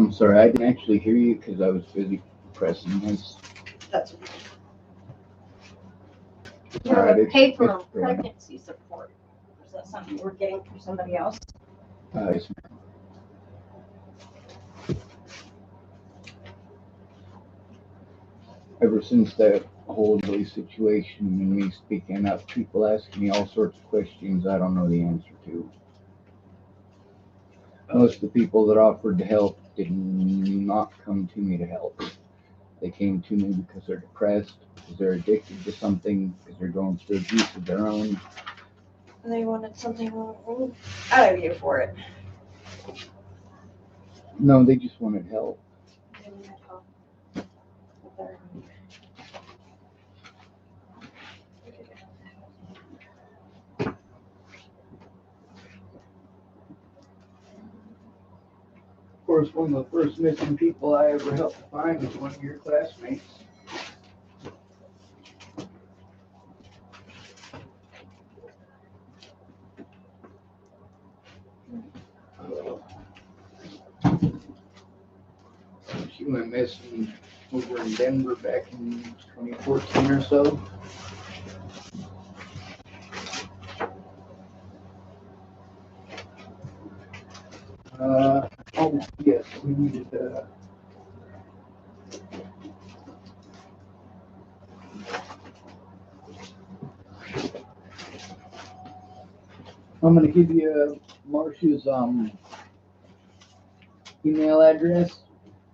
I'm sorry, I didn't actually hear you because I was busy pressing this. That's okay. All right, You're paid for it's growing. pregnancy support. Is that something we're getting from somebody else? Yes, ever since that whole Billy situation and me speaking up, people asking me all sorts of questions I don't know the answer to. Most of the people that offered to help did not come to me to help. They came to me because they're depressed, because they're addicted to something, because they're going through abuse of their own. And they wanted something out of you for it. No, they just wanted help. They wanted help with their own. Of course, one of the first missing people I ever helped to find was one of your classmates. She went missing over in Denver back in 2014 or so. Oh, yes, we needed I'm going to give you Marcia's email address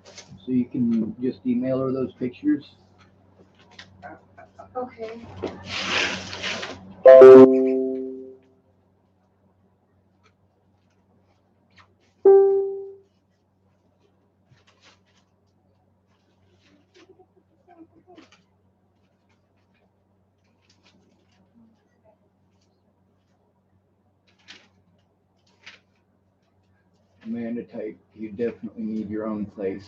so you can just email her those pictures. Okay. Amanda type, you definitely need your own place.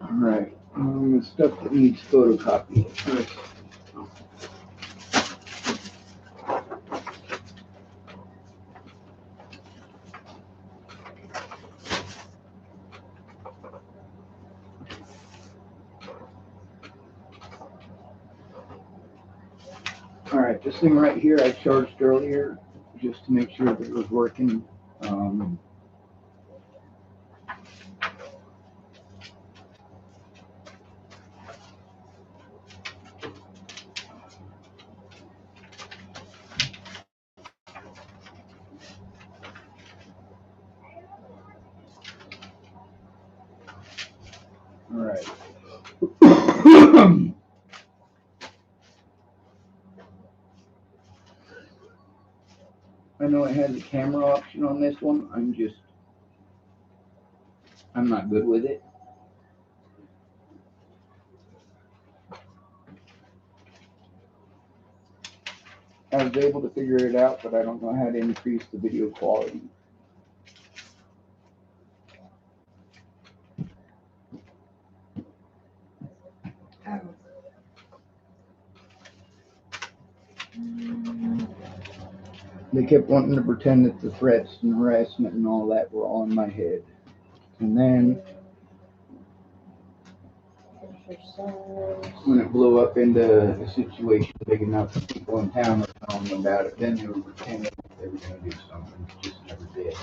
Alright, stuff that needs photocopy first. Alright, this thing right here I charged earlier just to make sure that it was working. Alright. I know it has a camera option on this one. I'm not good with it. I was able to figure it out, but I don't know how to increase the video quality. They kept wanting to pretend that the threats and harassment and all that were all in my head. And then Here's your When it blew up into a situation big enough for people in town were telling them about it, then they were pretending they were going to do something. Just never did.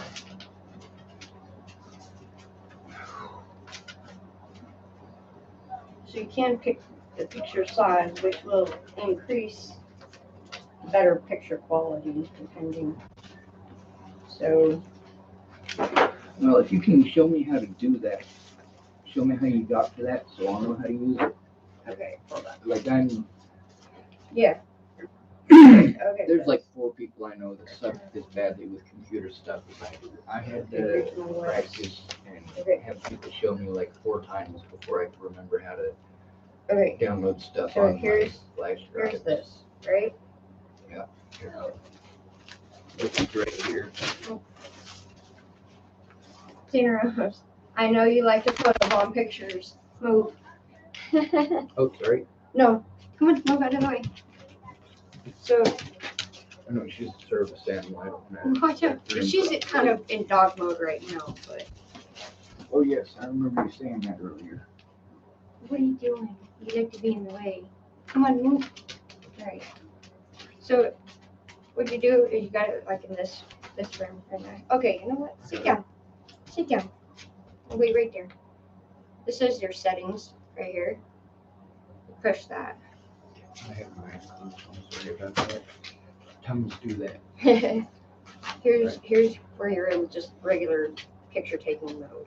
So you can pick the picture size, which will increase better picture quality depending. So, Well, if you can show me how to do that, show me how you got to that, so I'll know how to use it. okay, hold on. Like I'm, Yeah. Okay. there's like 4 people I know that suck this badly with computer stuff as I do. I had to practice and have people show me like 4 times before I could remember how to Okay. download stuff So on here's my flash drive. Here's this, right? Yeah. This is right here. Tina, I know you like to photobomb pictures. Move. Oh, sorry. No, come on, move out of the way. So, I know she's a service animal. I don't know. watch out. She's kind of in dog mode right now, but. Oh, yes. I remember you saying that earlier. What are you doing? You like to be in the way. Come on, move. Right. So, what you do is you got it like in this room right now. Okay, you know what? Sit down. Sit down. Wait right there. This is your settings right here. Push that. I have my I'm sorry about that. Tongues do that. Here's where you're in just regular picture taking mode.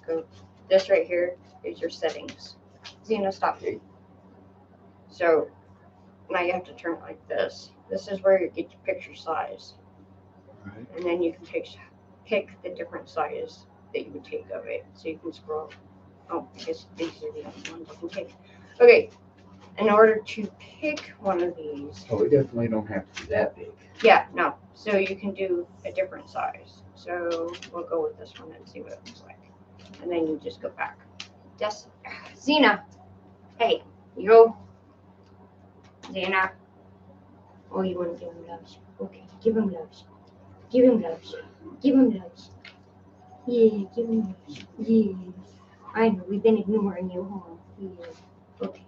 Go. This right here is your settings. Xena, stop. Okay. So now you have to turn it like this. This is where you get your picture size. Right. And then you can pick the different size that you would take of it. So you can scroll. Oh, I guess these are the only ones I can take. Okay. In order to pick one of these. Oh, we definitely don't have to be that big. Yeah, no. So you can do a different size. So we'll go with this one and see what it looks like. And then you just go back. Just Xena. Hey, you. Xena. Oh, you want to give him loves? Okay, give him loves. Give him loves. Give him loves. Yeah, give him loves. Yeah. I know, we've been ignoring you, huh? Yeah. Okay.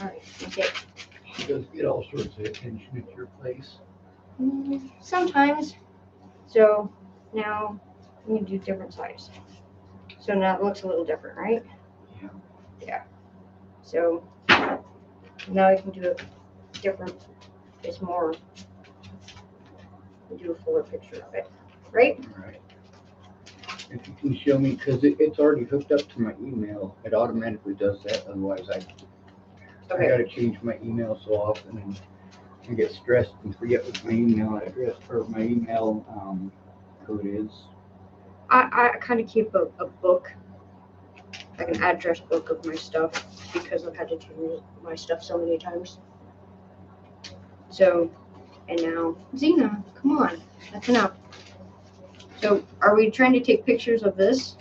Alright, okay. She does get all sorts of attention at your place. Sometimes. So now I'm going to do different size. So now it looks a little different, right? Yeah. Yeah. So now you can do it different. It's more, do a fuller picture of it, right? All right. If you can show me, because it's already hooked up to my email, it automatically does that. Otherwise, I got to change my email so often, and I get stressed and forget what my email address or my email code is. I kind of keep a book, like an address book of my stuff, because I've had to change my stuff so many times. So, and now, Xena, come on, that's enough. So, are we trying to take pictures of this?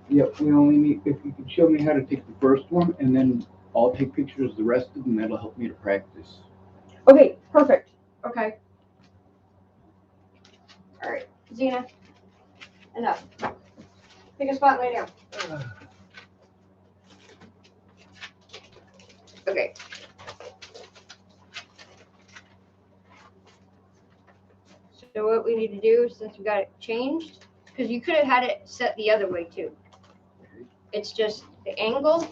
Yep, we only need, if you could show me how to take the first one, and then I'll take pictures of the rest of them, that'll help me to practice. Okay, perfect. Okay. All right, Xena, enough. Take a spot and lay down. Okay. So what we need to do, since we got it changed, because you could have had it set the other way too. It's just the angle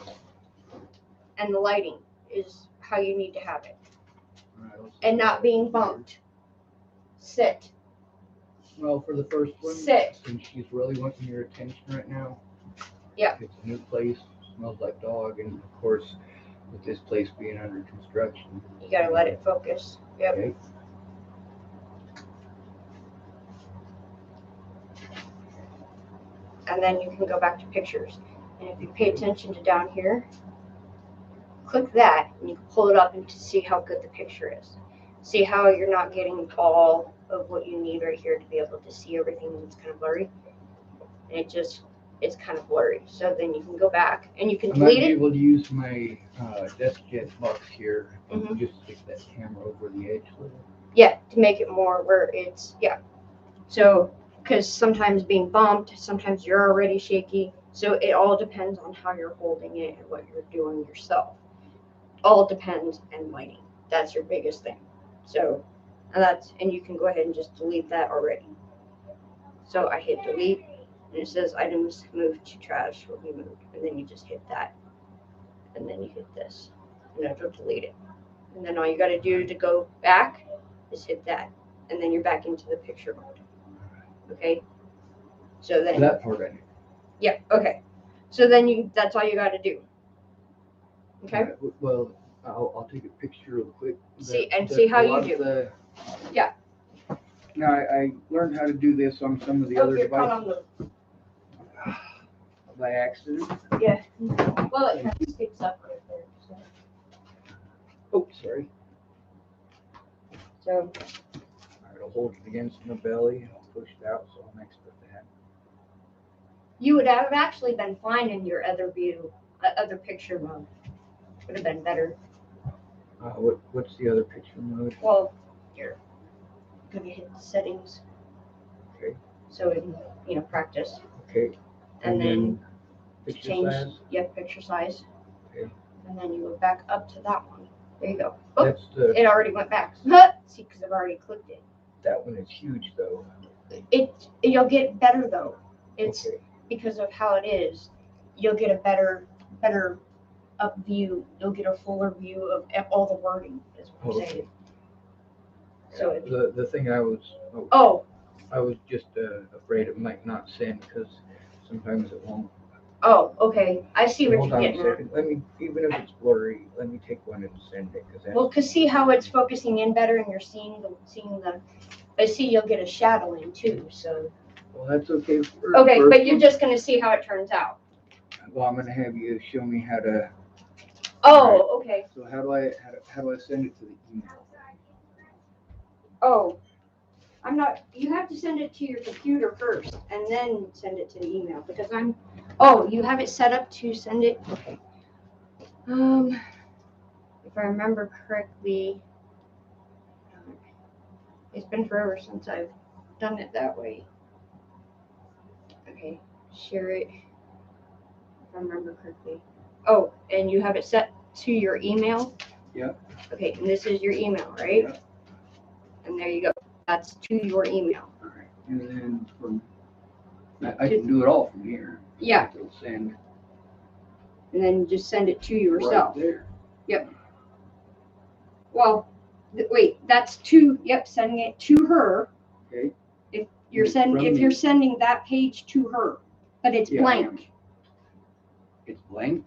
and the lighting is how you need to have it. And not being bumped. Sit. Well, for the first one, Sit. Since she's really wanting your attention right now. Yeah. It's a new place, smells like dog, and of course, with this place being under construction. You gotta let it focus. Yep. Okay. And then you can go back to pictures. And if you pay attention to down here, click that and you can pull it up and to see how good the picture is. See how you're not getting all of what you need right here to be able to see everything that's kind of blurry. And it's kind of blurry. So then you can go back and you can delete it. I might be able to use my desk jet box here and just stick that camera over the edge a little. Yeah, to make it more where it's, yeah. So, because sometimes being bumped, sometimes you're already shaky, So it all depends on how you're holding it and what you're doing yourself. All depends on lighting. That's your biggest thing. So and you can go ahead and just delete that already. So I hit delete and it says items moved to trash will be moved. And then you just hit that. And then you hit this. And it'll delete it. And then all you got to do to go back is hit that. And then you're back into the picture mode. Okay? So then. That part I knew. Yeah, okay. So then that's all you got to do. Okay? Well, I'll take a picture real quick. See how you do. Yeah. Now, I learned how to do this on some of the other devices. By accident. Yeah. Well, it kind of sticks up right there. So. Oh, sorry. So. All right, I'll hold it against my belly. I'll push it out so I'm expert that. You would have actually been fine in your other picture mode. Would have been better. What's the other picture mode? Well, you're gonna hit the settings. Okay. So it can, practice. Okay. And then picture size? Yep, picture size. Okay. And then you go back up to that one. There you go. Oh, it already went back. See, because I've already clicked it. That one is huge, though. You'll get better though. It's because of how it is. You'll get a better up view. You'll get a fuller view of all the wording. Is what I'm saying. So the thing I was just afraid it might not send because sometimes it won't. Oh, okay. I see what Hold you're on getting a second. Let me, even if it's blurry, let me take one and send it. Because see how it's focusing in better, and you're seeing the. I see you'll get a shadow in too. So. Well, that's okay. But you're just gonna see how it turns out. Well, I'm gonna have you show me how to. Oh, okay. So how do I send it to the email? Oh, I'm not. You have to send it to your computer first, and then send it to the email because I'm. Oh, you have it set up to send it. Okay. If I remember correctly, it's been forever since I've done it that way. Okay, share it. If I remember correctly. Oh, and you have it set to your email? Yeah. Okay, and this is your email, right? Yeah. And there you go. That's to your email. All right. And then I can do it all from here. Yeah. It'll send. And then just send it to yourself. Right there. Yep. Well, wait, that's to, sending it to her. Okay. If you're sending that page to her, but it's blank. It's blank.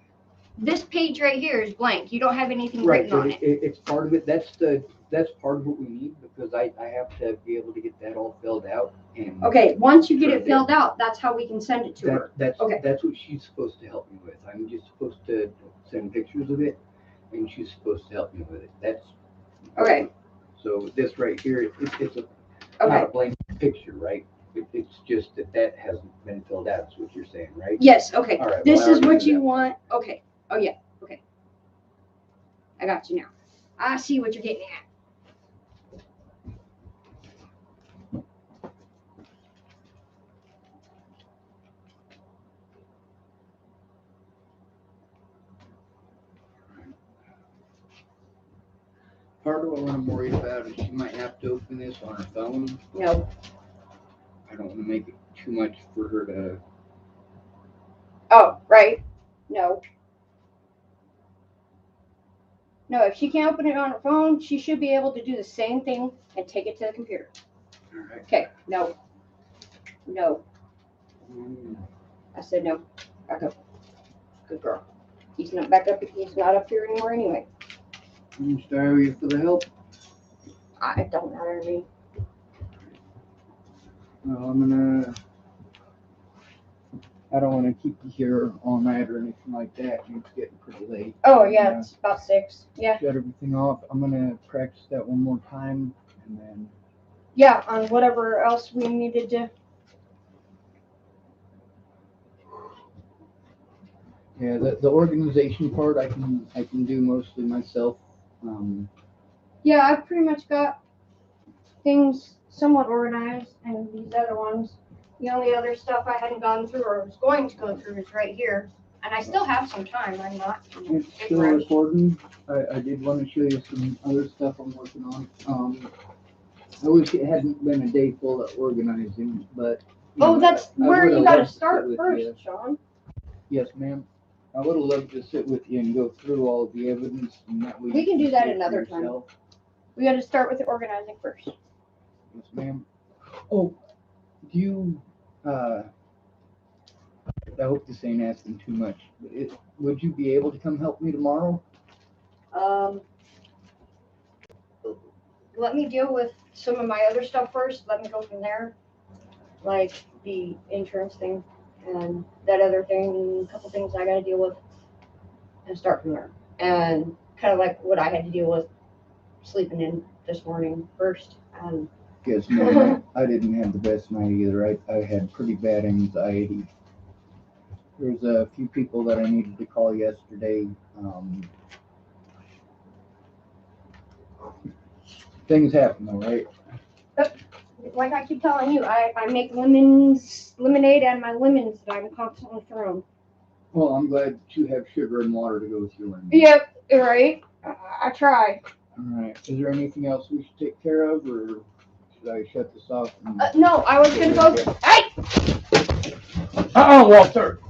This page right here is blank. You don't have anything written on it. It's part of it. That's part of what we need because I have to be able to get that all filled out. And okay, once you get it filled out, that's how we can send it to her. That's what she's supposed to help me with. I'm just supposed to send pictures of it, and she's supposed to help me with it. That's okay. So this right here, it's not a blank picture, right? It's just that hasn't been filled out. Is what you're saying, right? Yes. Okay. All right, this is what you want. Okay. Oh yeah. Okay. I got you now. I see what you're getting at. Part of what I'm worried about is she might have to open this on her phone. No. I don't want to make it too much for her to. Oh, right. No. No, if she can't open it on her phone, she should be able to do the same thing and take it to the computer. All right. Okay. No. No. Mm. I said no. Back up. Good girl. He's not back up. He's not up here anymore anyway. I'm sorry for the help. It don't matter to me. Well, I don't want to keep you here all night or anything like that. It's getting pretty late. Oh yeah, it's about 6. Yeah. Shut everything off. I'm gonna practice that one more time and then. Yeah, on whatever else we needed to. Yeah, the organization part I can do mostly myself. Yeah, I've pretty much got things somewhat organized, and these other ones The only other stuff I hadn't gone through or was going to go through is right here. And I still have some time. I'm not in a It's big still rush. recording. I did want to show you some other stuff I'm working on. I wish it hadn't been a day full of organizing, but. Oh, that's where you got to start with first, you. Sean. Yes, ma'am. I would have loved to sit with you and go through all the evidence and that way. We can do you that see it for another time. yourself. We got to start with the organizing first. Yes, ma'am. Oh, do you, I hope this ain't asking too much, but would you be able to come help me tomorrow? Let me deal with some of my other stuff first. Let me go from there. Like the insurance thing and that other thing, a couple things I got to deal with and start from there. And kind of like what I had to deal with sleeping in this morning first. Yes, ma'am. I didn't have the best night either. I had pretty bad anxiety. There's a few people that I needed to call yesterday. Things happen though, right? Like I keep telling you, I make lemonade and my lemons that I'm constantly throwing. Well, I'm glad that you have sugar and water to go through. Yep, right. I try. All right. Is there anything else we should take care of, or should I shut this off? No, I was gonna go. Hey! Walter.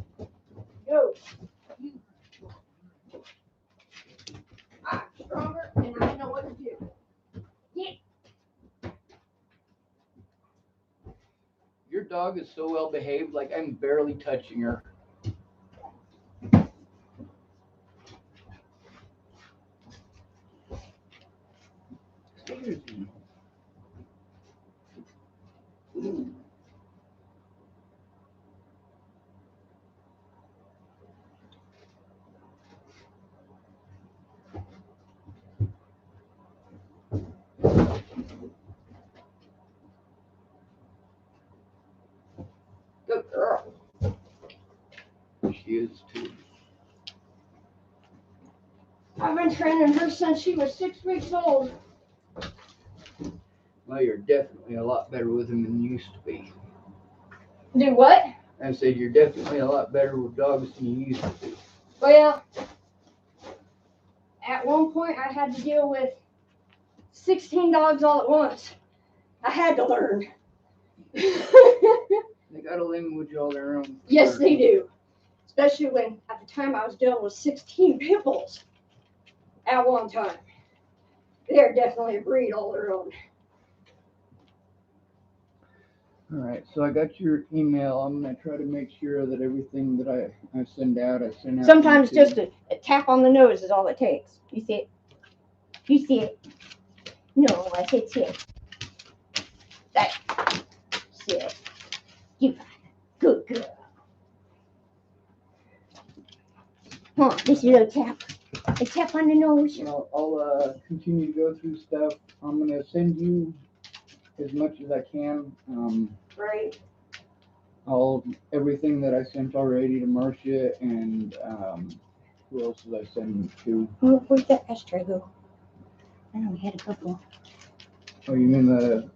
Go. I'm stronger and I know what to do. Yeah. Your dog is so well behaved, like I'm barely touching her. Seriously. Ooh. Good girl. She is too. I've been training her since she was 6 weeks old. Well, you're definitely a lot better with him than you used to be. Do what? I said you're definitely a lot better with dogs than you used to be. Well, at one point I had to deal with 16 dogs all at once. I had to learn. They got a language all their own. Yes, they do. Especially when at the time I was dealing with 16 pit bulls at one time. They're definitely a breed all their own. All right, so I got your email. I'm gonna try to make sure that everything that I send out, I send out. Sometimes just a tap on the nose is all it takes. You see it? You see it? No, I said sit. That. Sit. You good girl. Huh, this is a little tap. A tap on the nose. I'll continue to go through stuff. I'm gonna send you as much as I can. Right. Everything that I sent already to Marcia and who else did I send to? Oh, where'd that ashtray go? I know we had a couple. Oh, you mean the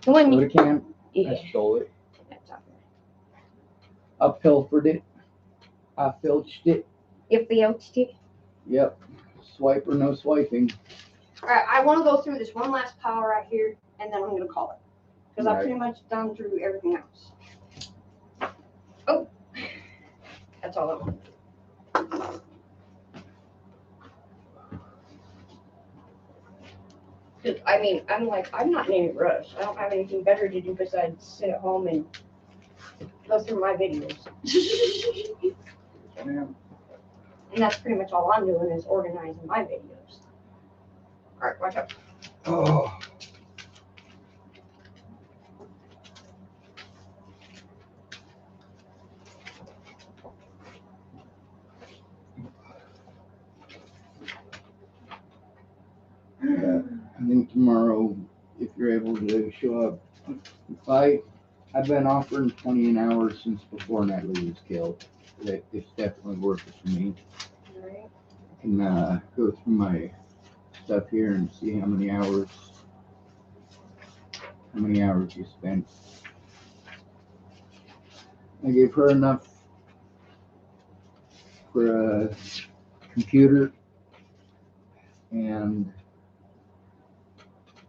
one soda can? Yeah. I stole it. That's okay. I pilfered it. I filched it. You filched it? Yep. Swipe or no swiping. Alright, I want to go through this one last pile right here, and then I'm going to call it. Because I've Right. pretty much done through everything else. Oh! That's all I want. I mean, I'm not in any rush. I don't have anything better to do besides sit at home and go through my videos. Yeah. And that's pretty much all I'm doing is organizing my videos. Alright, watch out. Oh. I think tomorrow, if you're able to show up, I've been offering 20 an hour since before Natalie was killed. It's definitely worth it for me. Alright. I can go through my stuff here and see how many hours you spent. I gave her enough for a computer and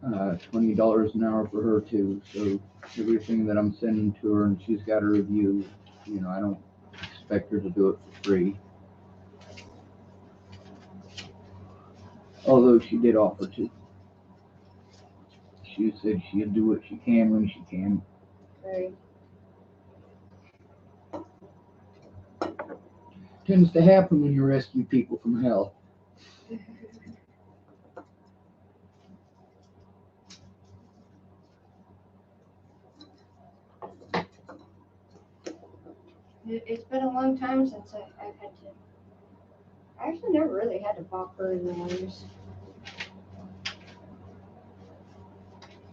$20 an hour for her too. So everything that I'm sending to her and she's got to review, I don't expect her to do it for free. Although she did offer to. She said she'll do what she can when she can. Right. Tends to happen when you rescue people from hell. It's been a long time since I've had to. I actually never really had to pop her in the nose.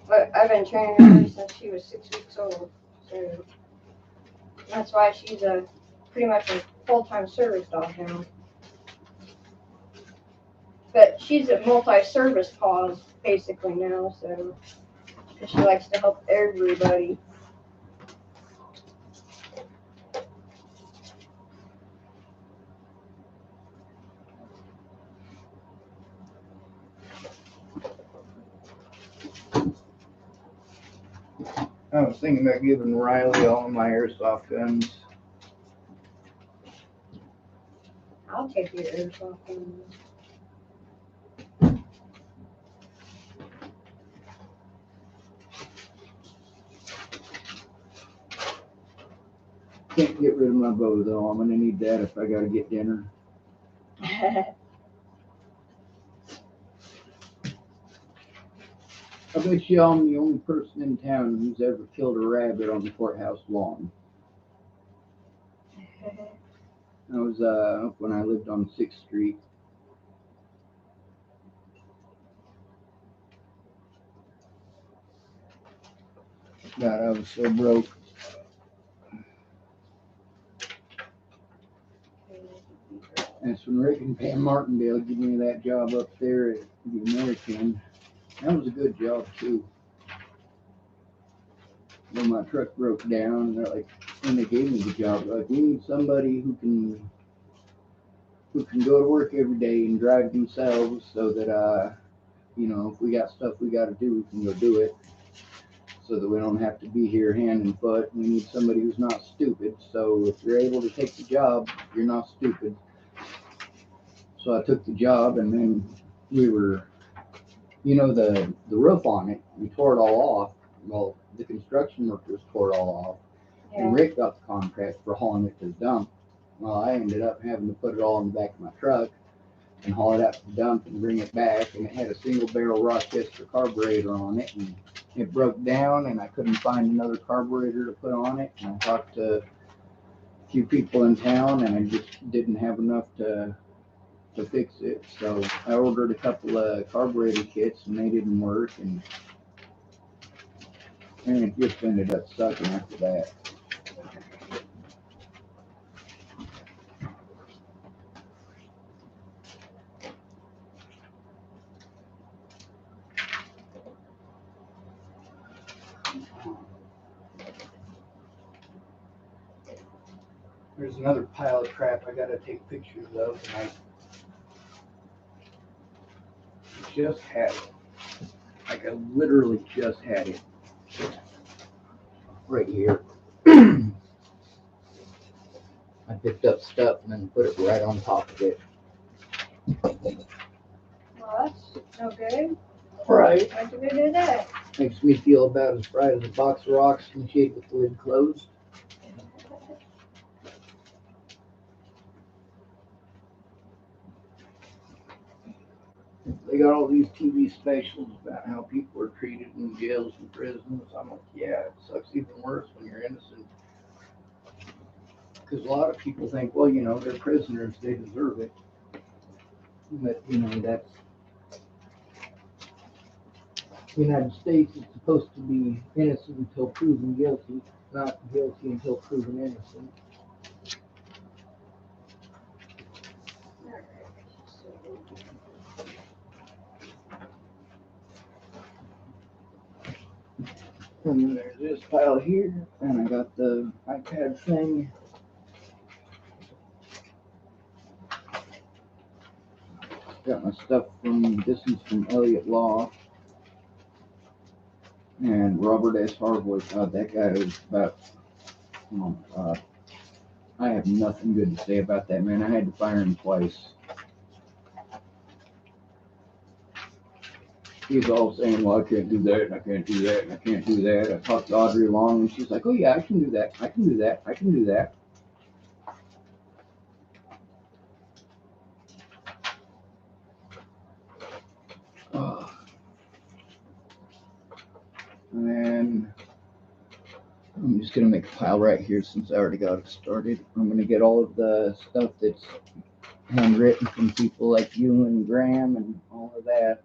But I've been training her since she was 6 weeks old. So that's why she's pretty much a full-time service dog now. But she's a multi-service paw basically now, so because she likes to help everybody. I was thinking about giving Riley all of my airsoft guns. I'll take your airsoft gun. Can't get rid of my bow though. I'm gonna need that if I gotta get dinner. I bet you I'm the only person in town who's ever killed a rabbit on the courthouse lawn. I was when I lived on 6th Street. God, I was so broke. That's when Rick and Pam Martindale gave me that job up there at the American. That was a good job too. When my truck broke down, they're like, when they gave me the job, they're like, we need somebody who can go to work every day and drive themselves, so that if we got stuff we got to do, we can go do it, so that we don't have to be here hand and foot. We need somebody who's not stupid. So if you're able to take the job, you're not stupid. So I took the job, and then we were, the roof on it, we tore it all off. Well, the construction workers tore it all off. Yeah. And Rick got the contract for hauling it to the dump. Well, I ended up having to put it all in the back of my truck and haul it out to the dump and bring it back. And it had a single barrel Rochester carburetor on it, and it broke down, and I couldn't find another carburetor to put on it. And I talked to a few people in town, and I just didn't have enough to fix it. So I ordered a couple of carburetor kits, and they didn't work, and it just ended up sucking after that. There's another pile of crap I gotta take pictures of, and I just had it. Like, I literally just had it. Right here. I picked up stuff and then put it right on top of it. Well, that's no good. Right. Why'd you do that? Makes me feel about as bright as a box of rocks in the shade with the lid closed. They got all these TV specials about how people are treated in jails and prisons. I'm like, yeah, it sucks even worse when you're innocent. Because a lot of people think, well, they're prisoners, they deserve it. But, that's the United States is supposed to be innocent until proven guilty, not guilty until proven innocent. And then there's this pile here, and I got the iPad thing. Got my stuff from, this is from Elliott Law. And Robert S. Harwood, that guy was about, oh my God. I have nothing good to say about that man. I had to fire him twice. He was all saying, well, I can't do that, and I can't do that, and I can't do that. I talked to Audrey Long, and she's like, oh yeah, I can do that, I can do that, I can do that. And then I'm just going to make a pile right here since I already got it started. I'm going to get all of the stuff that's handwritten from people like you and Graham and all of that.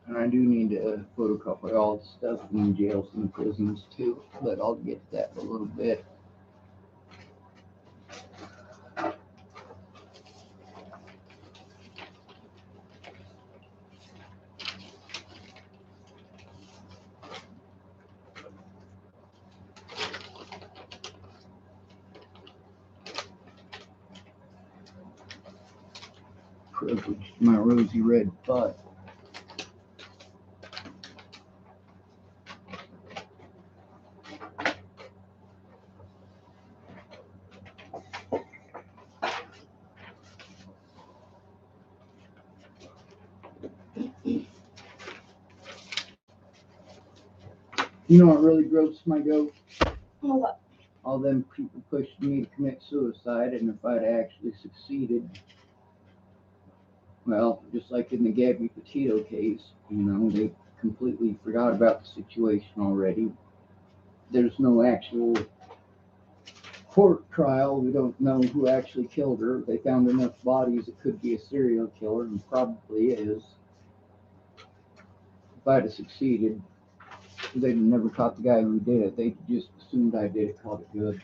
And I do need to photocopy all the stuff in jails and prisons too, but I'll get to that in a little bit. Privileged my rosy red butt. You know what really grosses my goat? What? All them people pushed me to commit suicide, and if I'd actually succeeded, well, just like in the Gabby Petito case, you know, they completely forgot about the situation already. There's no actual court trial. We don't know who actually killed her. They found enough bodies, it could be a serial killer, and probably is. If I'd have succeeded, they'd never caught the guy who did it. They just assumed I did it, called it good.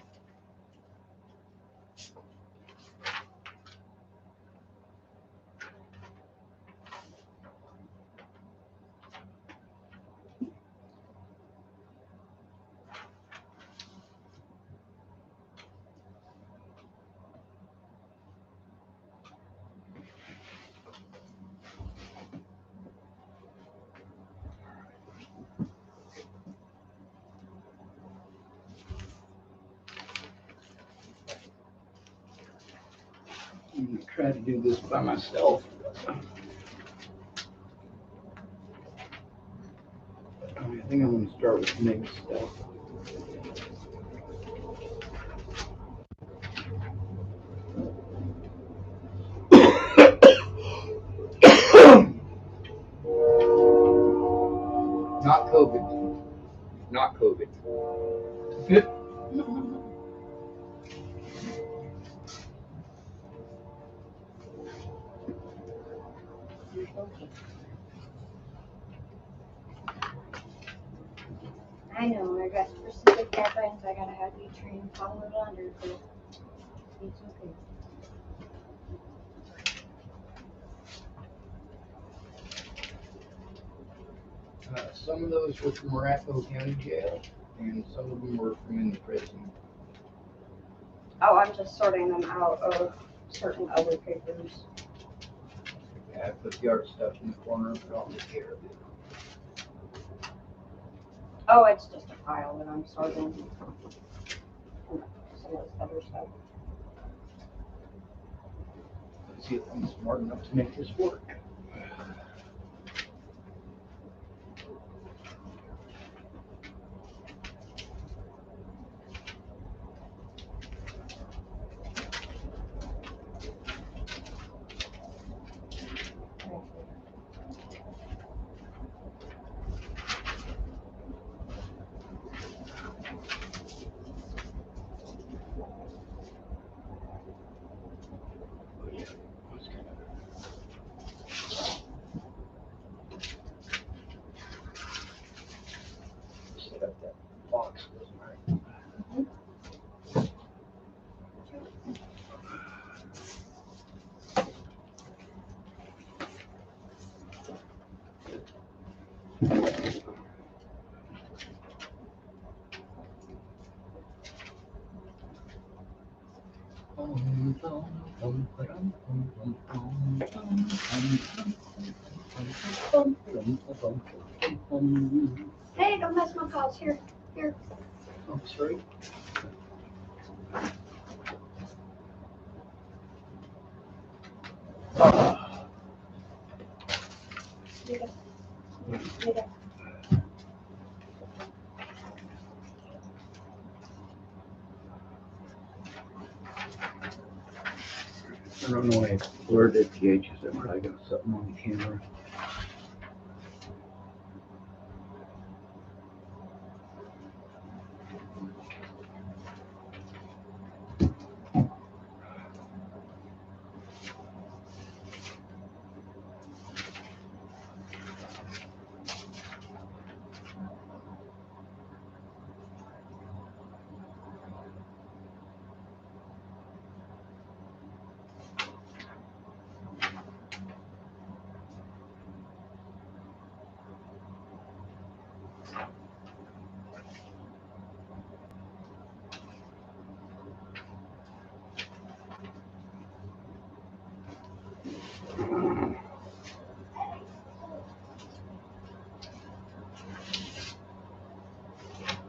I'm gonna try to do this by myself. I think I'm gonna start with Nick's stuff. Not COVID. Not COVID. I know, I got specific guidelines I gotta have you train followed under, but it's okay. Some of those were from Arapahoe County Jail, and some of them were from in the prison. Oh, I'm just sorting them out of certain other papers. Yeah, I put the art stuff in the corner, but I'll take care of it. Oh, it's just a pile that I'm sorting. Some of this other stuff. Let's see if I'm smart enough to make this work. Hey, don't mess my paws. Here. Oh, sorry. I don't know why I blurred it, the edges. I probably got something on the camera.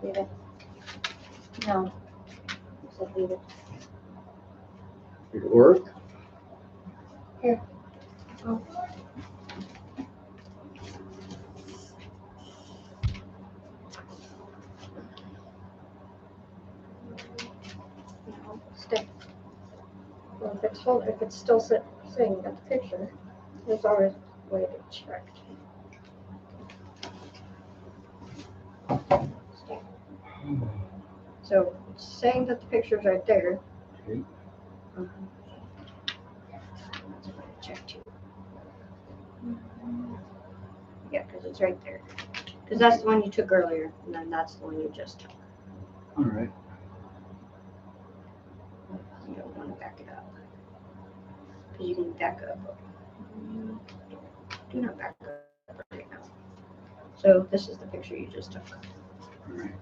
Leave it. No. I said leave it. Did it work? Here. Oh. No, stay. Well, if it's still saying that the picture, there's always a way to check. Stay. So it's saying that the picture's right there. Okay. That's what I checked too. Yeah, because it's right there. Because that's the one you took earlier, and then that's the one you just took. All right. You don't want to back it up. Because you can back up. Do not back up right now. So this is the picture you just took. All right.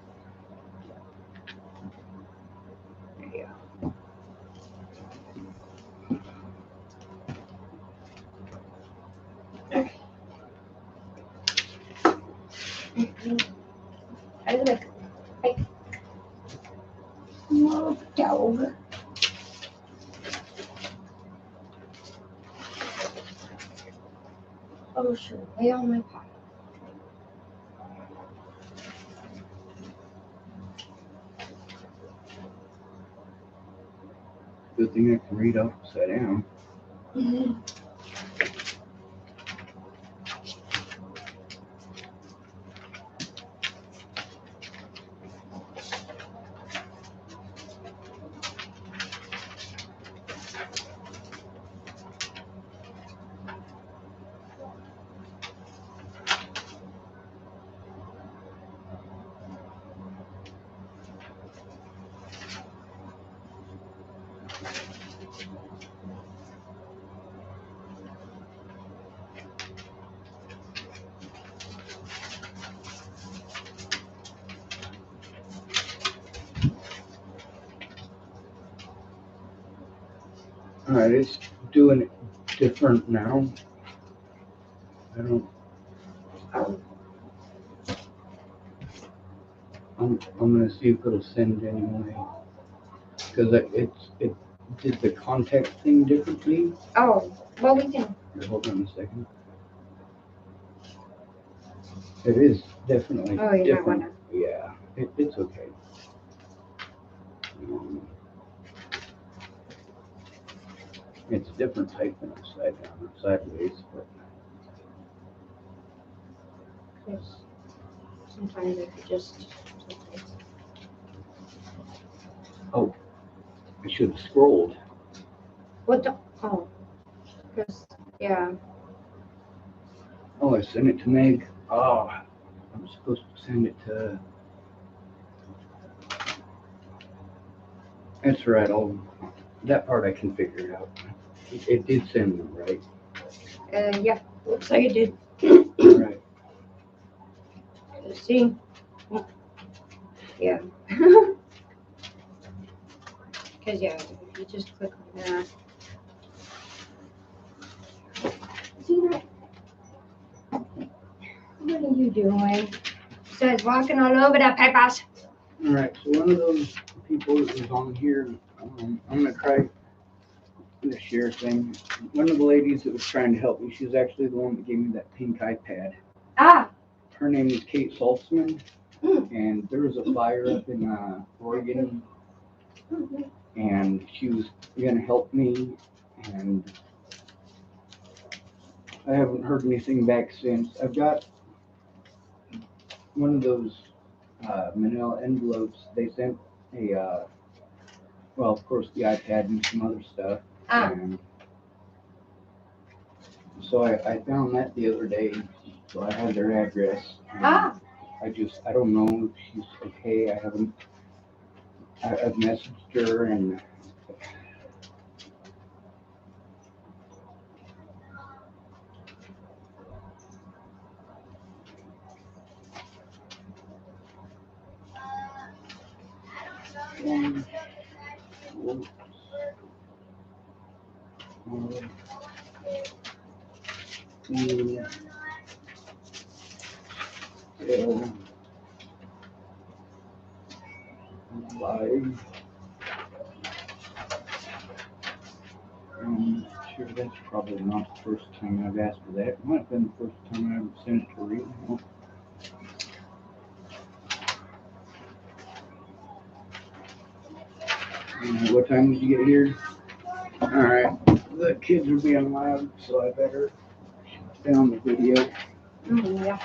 There you go. Out of the way. Hey. No, dog. Oh, sure. Lay on my paw. Good thing I can read upside down. All right, it's doing it different now. I don't. I'm gonna see if it'll send anyway. Because it did the contact thing differently. Oh, well, we can. Here, hold on a second. It is definitely Oh, you might different. wanna. Yeah, it's okay. It's different typing upside down or sideways, but Because sometimes if you just. oh, I should have scrolled. What the? Oh. Because, yeah. Oh, I sent it to Meg. Oh, I'm supposed to send it to. That's right. I'll That part I can figure out. It did send them, right? Yeah, looks like it did. Right. Let's see. Yeah. Because, yeah, if you just click on that. Zena, what are you doing? Says walking all over the papers. All right. So one of those people that was on here, I'm gonna try the share thing. One of the ladies that was trying to help me, she was actually the one that gave me that pink iPad. Ah. Her name is Kate Saltzman, Mm. and there was a fire up in Oregon, and she was gonna help me, and I haven't heard anything back since. I've got one of those manila envelopes. They sent a well, of course, the iPad and some other stuff. Ah. And so I found that the other day. So I had their address. Ah. I don't know if she's okay. I've messaged her and live. Sure, that's probably not the first time I've asked for that. It might have been the first time I ever sent it to her email. What time did you get here? Alright, the kids are being loud, so I better shut down the video. Yeah.